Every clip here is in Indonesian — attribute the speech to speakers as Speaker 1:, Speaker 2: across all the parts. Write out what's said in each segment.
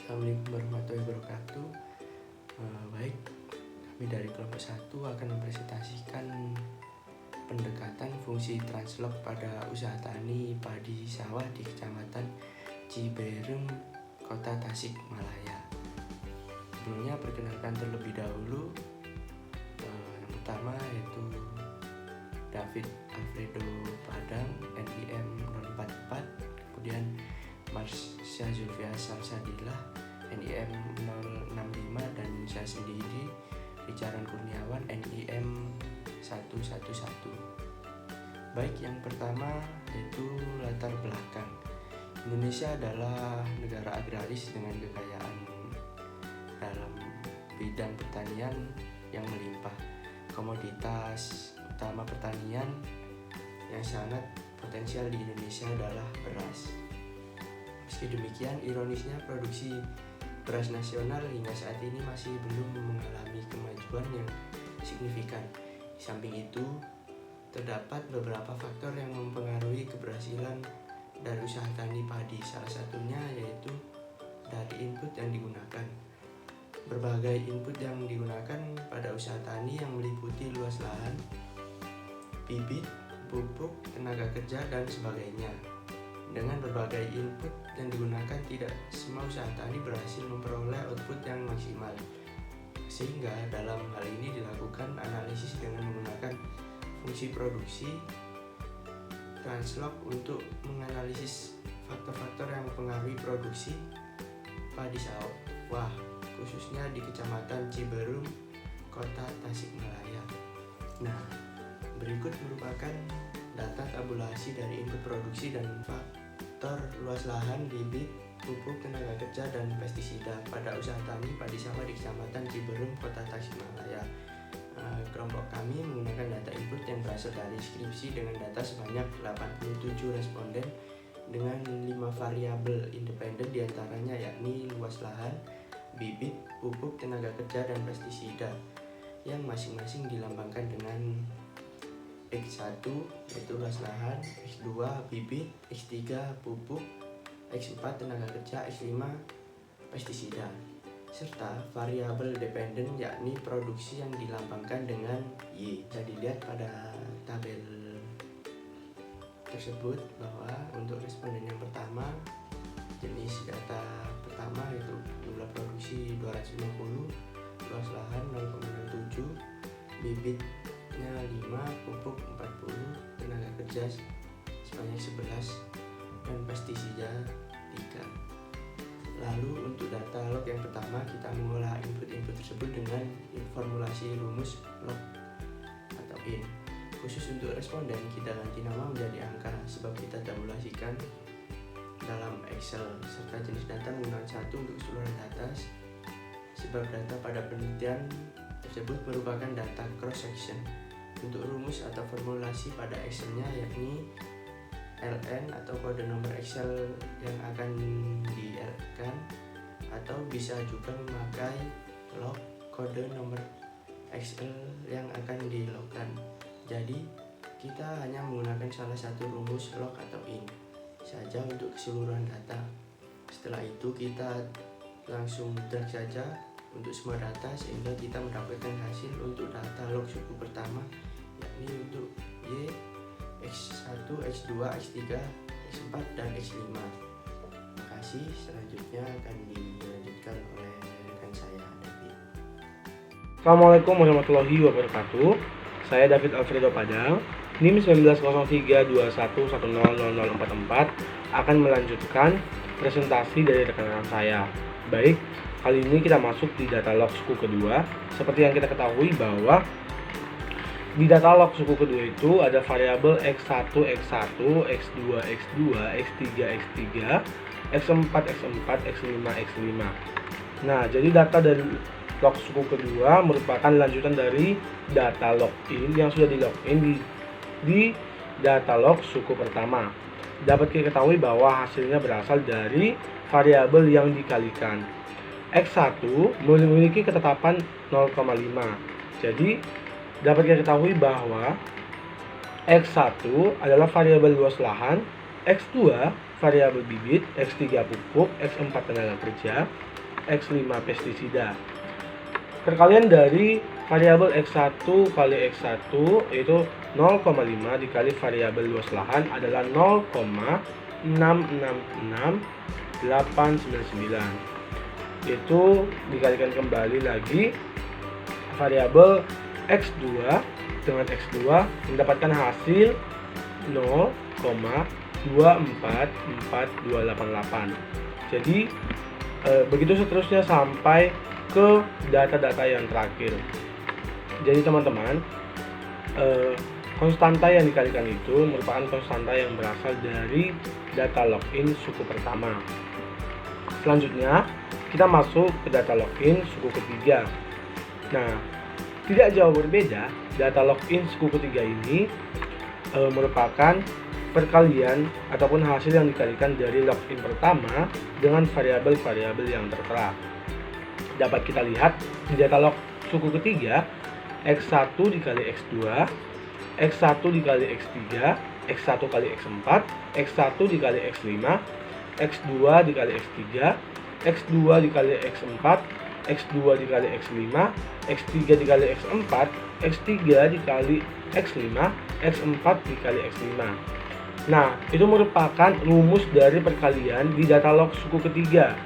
Speaker 1: Assalamualaikum warahmatullahi wabarakatuh. Baik, kami dari kelompok 1 akan mempresentasikan pendekatan fungsi translog pada usaha tani padi sawah di Kecamatan Ciberem, Kota Tasikmalaya. Sebelumnya perkenalkan terlebih dahulu, yang pertama yaitu David Alfredo Padang, NIM 044, kemudian Marsha Zulfia Salsadilah, NIM 065, dan saya sendiri Ricaran Kurniawan, NIM 111. Baik, yang pertama yaitu latar belakang. Indonesia adalah negara agraris dengan kekayaan dalam bidang pertanian yang melimpah. Komoditas utama pertanian yang sangat potensial di Indonesia adalah beras. Meski demikian, ironisnya produksi beras nasional hingga saat ini masih belum mengalami kemajuan yang signifikan. Di samping itu, terdapat beberapa faktor yang mempengaruhi keberhasilan dari usaha tani padi. Salah satunya yaitu dari input yang digunakan. Berbagai input yang digunakan pada usaha tani yang meliputi luas lahan, bibit, pupuk, tenaga kerja, dan sebagainya. Dengan berbagai input yang digunakan, tidak semua usaha tani berhasil memperoleh output yang maksimal. Sehingga dalam hal ini dilakukan analisis dengan menggunakan fungsi produksi translog untuk menganalisis faktor-faktor yang mempengaruhi produksi padi sawah, khususnya di Kecamatan Ciberem, Kota Tasikmalaya. Nah, berikut merupakan data tabulasi dari input produksi dan faktor luas lahan, bibit, pupuk, tenaga kerja, dan pestisida pada usaha tani padi sawah di Kecamatan Ciberem, Kota Tasikmalaya. Kelompok kami menggunakan data input yang berasal dari skripsi dengan data sebanyak 87 responden dengan 5 variabel independen diantaranya yakni luas lahan, bibit, pupuk, tenaga kerja, dan pestisida yang masing-masing dilambangkan dengan X1 yaitu luas lahan, X2 bibit, X3 pupuk, X4 tenaga kerja, X5 pestisida, serta variabel dependen yakni produksi yang dilambangkan dengan Y. Bisa dilihat pada tabel tersebut bahwa untuk responden yang pertama, jenis data pertama yaitu jumlah produksi 250, luas lahan 0,07, bibitnya 5, pupuk 40, tenaga kerja sebanyak 11, dan pestisida 3. Lalu untuk data log yang pertama, kita mengolah input-input tersebut dengan formulasi rumus log atau in. Khusus untuk responden, kita ganti nama menjadi angka sebab kita tabulasikan dalam Excel, serta jenis data menggunakan 1 untuk keseluruhan data sebab data pada penelitian tersebut merupakan data cross section. Untuk rumus atau formulasi pada Excel-nya yakni LN atau kode nomor Excel yang akan di-kan, atau bisa juga memakai log kode nomor Excel yang akan di-logkan. Jadi kita hanya menggunakan salah satu rumus log atau in saja untuk keseluruhan data. Setelah itu kita langsung drag saja untuk semua data sehingga kita mendapatkan hasil untuk data log suku pertama yakni untuk Y, X1, X2, X3, X4, dan X5. Terima kasih. Selanjutnya akan dilanjutkan oleh rekan saya, David.
Speaker 2: Assalamualaikum warahmatullahi wabarakatuh. Saya David Alfredo Padang, NIM 190321100044, akan melanjutkan presentasi dari rekan-rekan saya. Baik, kali ini kita masuk di data log suku kedua. Seperti yang kita ketahui bahwa di data log suku kedua itu ada variabel X1, X1, X2, X2, X3, X3, X4, X4, X5, X5. Nah, jadi data dari log suku kedua merupakan lanjutan dari data login yang sudah di login di data log suku pertama. Dapat kita ketahui bahwa hasilnya berasal dari variabel yang dikalikan. X1 memiliki ketetapan 0,5. Jadi dapat kita ketahui bahwa X1 adalah variabel luas lahan, X2 variabel bibit, X3 pupuk, X4 tenaga kerja, X5 pestisida. Perkalian dari variabel X1 kali X1 yaitu 0,5 dikali variabel luas lahan adalah 0,666899. Itu dikalikan kembali lagi variabel X2 dengan X2 mendapatkan hasil 0,244288. Jadi begitu seterusnya sampai ke data-data yang terakhir. Jadi teman-teman, konstanta yang dikalikan itu merupakan konstanta yang berasal dari data login suku pertama. Selanjutnya kita masuk ke data login suku ketiga. Nah, tidak jauh berbeda, data login suku ketiga ini merupakan perkalian ataupun hasil yang dikalikan dari login pertama dengan variabel-variabel yang tertera. Dapat kita lihat di data log suku ketiga, X1 dikali X2, X1 dikali X3, X1 kali X4, X1 dikali X5, X2 dikali X3, X2 dikali X4, X2 dikali X5, X3 dikali X4, X3 dikali X5, X4 dikali X5. Nah, itu merupakan rumus dari perkalian di data log suku ketiga.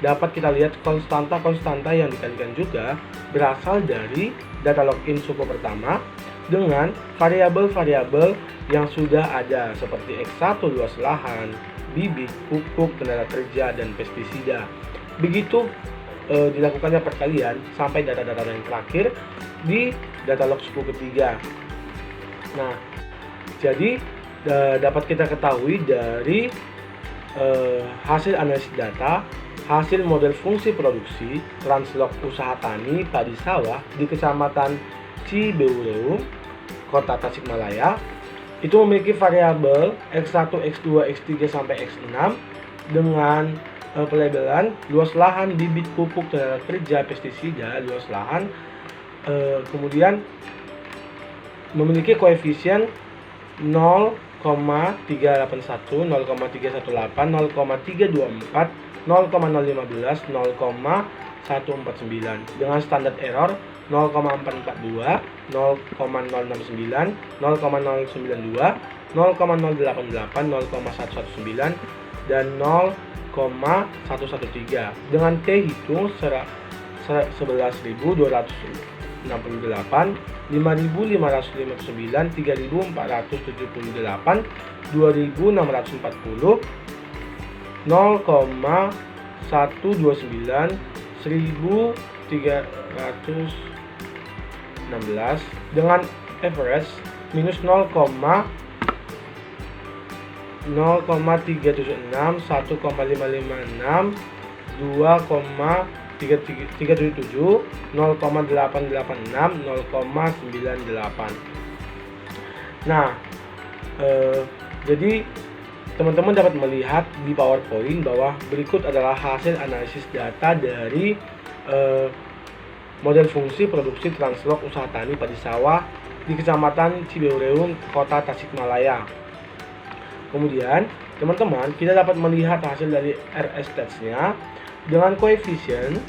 Speaker 2: Dapat kita lihat konstanta-konstanta yang dikalikan juga berasal dari data login suku pertama dengan variabel-variabel yang sudah ada seperti X1 luas lahan, bibit, pupuk, tenaga kerja, dan pestisida. Begitu dilakukannya perkalian sampai data-data yang terakhir di data log suku ketiga. Nah, jadi dapat kita ketahui dari hasil analisis data, hasil model fungsi produksi translog usaha tani padi sawah di Kecamatan Cibeureum, Kota Tasikmalaya, itu memiliki variabel X1, X2, X3 sampai X6 dengan pelabelan luas lahan, bibit, pupuk, tenaga kerja, pestisida, luas lahan, kemudian memiliki koefisien 0,381, 0,318, 0,324, 0,015, 0,149 dengan standar error 0,442, 0,069, 0,092, 0,088, 0,119 dan 0,113 dengan T hitung 11.268, 5.559, 3.478, 2.640, 0,129, 1.316 dengan average minus 0,376, 1,556, 2,377, 0,886, 0,98. Nah, jadi teman-teman dapat melihat di PowerPoint bahwa berikut adalah hasil analisis data dari model fungsi produksi translog usaha tani padi sawah di Kecamatan Cibeureum, Kota Tasikmalaya. Kemudian, teman-teman, kita dapat melihat hasil dari RS Stats-nya dengan koefisien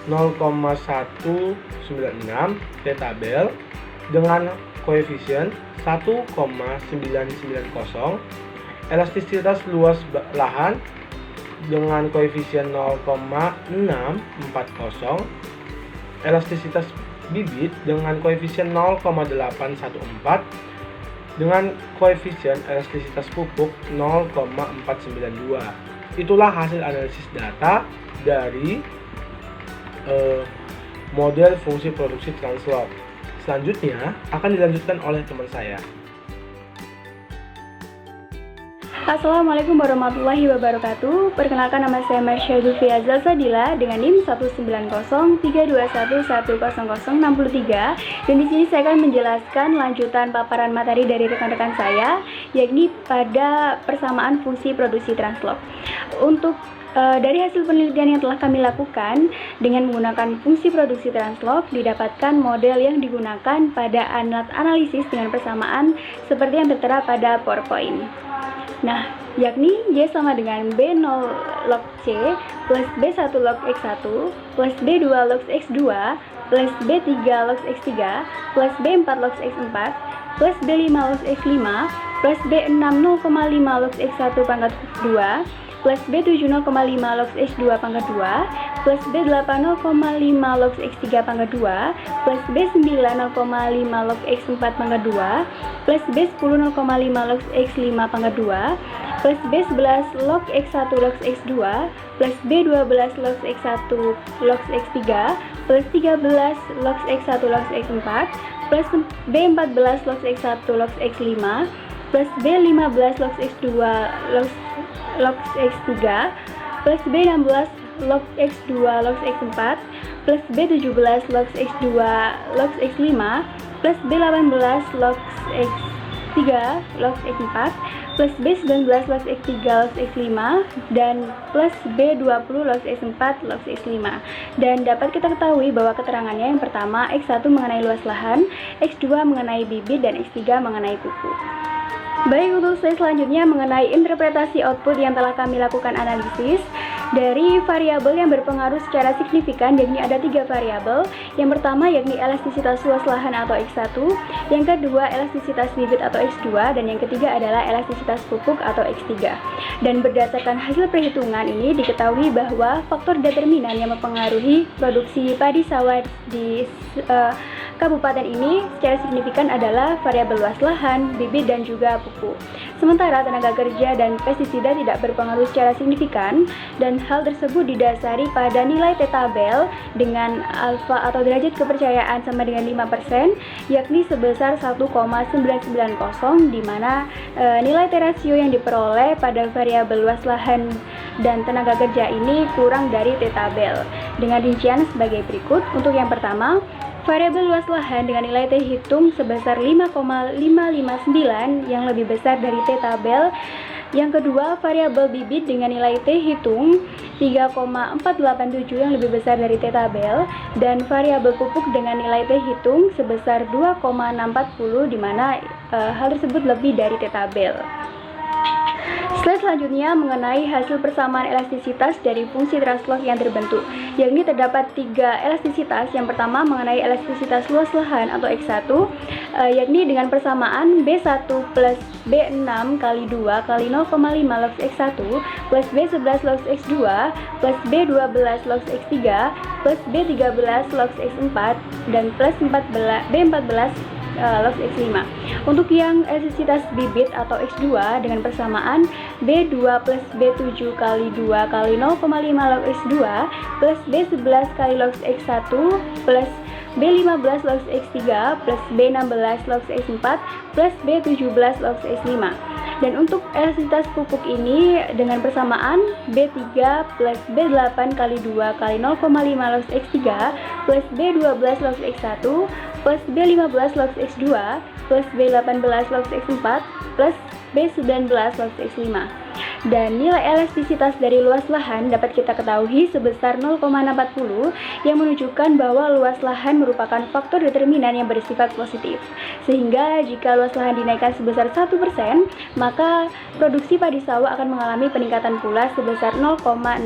Speaker 2: 0,196 T tabel dengan koefisien 1,990, elastisitas luas lahan dengan koefisien 0,640, elastisitas bibit dengan koefisien 0,814, dengan koefisien elastisitas pupuk 0,492. Itulah hasil analisis data dari model fungsi produksi translog. Selanjutnya akan dilanjutkan oleh teman saya.
Speaker 3: Assalamualaikum warahmatullahi wabarakatuh. Perkenalkan, nama saya Marsha Dufia Zazadila dengan NIM 19032110063, dan di sini saya akan menjelaskan lanjutan paparan materi dari rekan-rekan saya, yakni pada persamaan fungsi produksi translog. Untuk dari hasil penelitian yang telah kami lakukan dengan menggunakan fungsi produksi translog, didapatkan model yang digunakan pada analisis dengan persamaan seperti yang tertera pada PowerPoint. Nah, yakni Y sama dengan B0 log C plus B1 log X1 plus B2 log X2 plus B3 log X3 plus B4 log X4 plus B5 log X5 plus B6 0,5 log X1 pangkat 2 plus B7 0,5 log X2 pangkat 2 plus B8 0,5 log X3 pangkat 2 plus B9 0,5 log X4 pangkat 2 plus B10 0,5 log X5 pangkat 2 plus B11 log X1 log X2 plus B12 log X1 log X3 plus 13 log X1 log X4 plus B14 log X1 log X5 plus B15 log X2 log X3 plus B16 log X2 log X4 plus B17 log X2 log X5 plus B18 log X3 log X4 plus B19 log X3 log X5 dan plus B20 log X4 log X5. Dan dapat kita ketahui bahwa keterangannya yang pertama X1 mengenai luas lahan, X2 mengenai bibit, dan X3 mengenai pupuk. Baik, untuk slide selanjutnya mengenai interpretasi output yang telah kami lakukan analisis dari variabel yang berpengaruh secara signifikan, yakni ada 3 variabel. Yang pertama yakni elastisitas luas lahan atau X1, yang kedua elastisitas bibit atau X2, dan yang ketiga adalah elastisitas pupuk atau X3. Dan berdasarkan hasil perhitungan ini diketahui bahwa faktor determinan yang mempengaruhi produksi padi sawah di kabupaten ini secara signifikan adalah variabel luas lahan, bibit, dan juga pupuk. Sementara tenaga kerja dan pestisida tidak berpengaruh secara signifikan, dan hal tersebut didasari pada nilai T-tabel dengan alfa atau derajat kepercayaan sama dengan 5%, yakni sebesar 1,990, di mana nilai T-rasio yang diperoleh pada variabel luas lahan dan tenaga kerja ini kurang dari T-tabel. Dengan rincian sebagai berikut. Untuk yang pertama, variabel luas lahan dengan nilai T hitung sebesar 5,559 yang lebih besar dari T-tabel. Yang kedua, variabel bibit dengan nilai T hitung 3,487 yang lebih besar dari T-tabel, dan variabel pupuk dengan nilai T hitung sebesar 2,640 di mana hal tersebut lebih dari T-tabel. Slide selanjutnya mengenai hasil persamaan elastisitas dari fungsi translog yang terbentuk, yakni terdapat 3 elastisitas. Yang pertama mengenai elastisitas luas lahan atau X1, yakni dengan persamaan B1 plus B6 kali 2 kali 0,5 log X1 plus B11 log X2 plus B12 log X3 plus B13 log X4 dan plus B14 log X5. Untuk yang elastisitas bibit atau X2 dengan persamaan B2 plus B7 kali 2 kali 0,5 log X2 plus B11 kali log X1 plus B15 log X3 plus B16 log X4 plus B17 log X5. Dan untuk elastisitas pupuk ini dengan persamaan B3 plus B8 kali 2 kali 0,5 log X3 plus B12 log X1 plus B15 log X2 plus B18 log X4 plus B19 log X5. Dan nilai elastisitas dari luas lahan dapat kita ketahui sebesar 0,640 yang menunjukkan bahwa luas lahan merupakan faktor determinan yang bersifat positif. Sehingga jika luas lahan dinaikkan sebesar 1%, maka produksi padi sawah akan mengalami peningkatan pula sebesar 0,640%.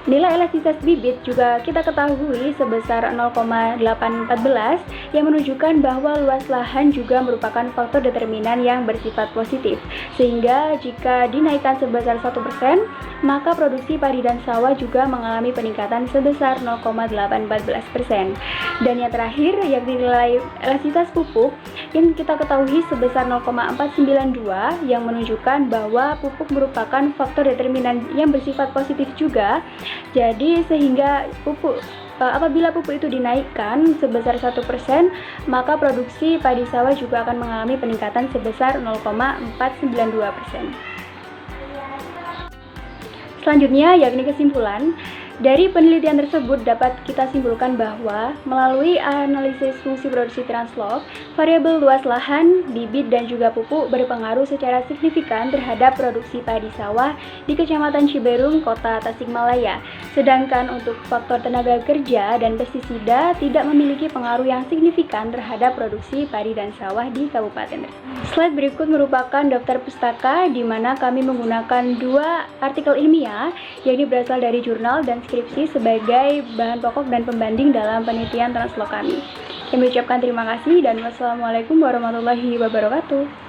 Speaker 3: Nilai elastisitas bibit juga kita ketahui sebesar 0,814 yang menunjukkan bahwa luas lahan juga merupakan faktor determinan yang bersifat positif. Sehingga jika dinaikkan sebesar 1%, maka produksi padi dan sawah juga mengalami peningkatan sebesar 0,814%. Dan yang terakhir yakni nilai elastisitas pupuk yang kita ketahui sebesar 0,492 yang menunjukkan bahwa pupuk merupakan faktor determinan yang bersifat positif juga. Jadi sehingga apabila pupuk itu dinaikkan sebesar 1%, maka produksi padi sawah juga akan mengalami peningkatan sebesar 0,492%. Selanjutnya yakni kesimpulan. Dari penelitian tersebut dapat kita simpulkan bahwa melalui analisis fungsi produksi translok, variabel luas lahan, bibit dan juga pupuk berpengaruh secara signifikan terhadap produksi padi sawah di Kecamatan Ciberung, Kota Tasikmalaya. Sedangkan untuk faktor tenaga kerja dan pestisida tidak memiliki pengaruh yang signifikan terhadap produksi padi dan sawah di kabupaten tersebut. Slide berikut merupakan daftar pustaka di mana kami menggunakan 2 artikel ilmiah, yakni berasal dari jurnal dan skripsi sebagai bahan pokok dan pembanding dalam penelitian translok kami. Kami ucapkan terima kasih dan wassalamualaikum warahmatullahi wabarakatuh.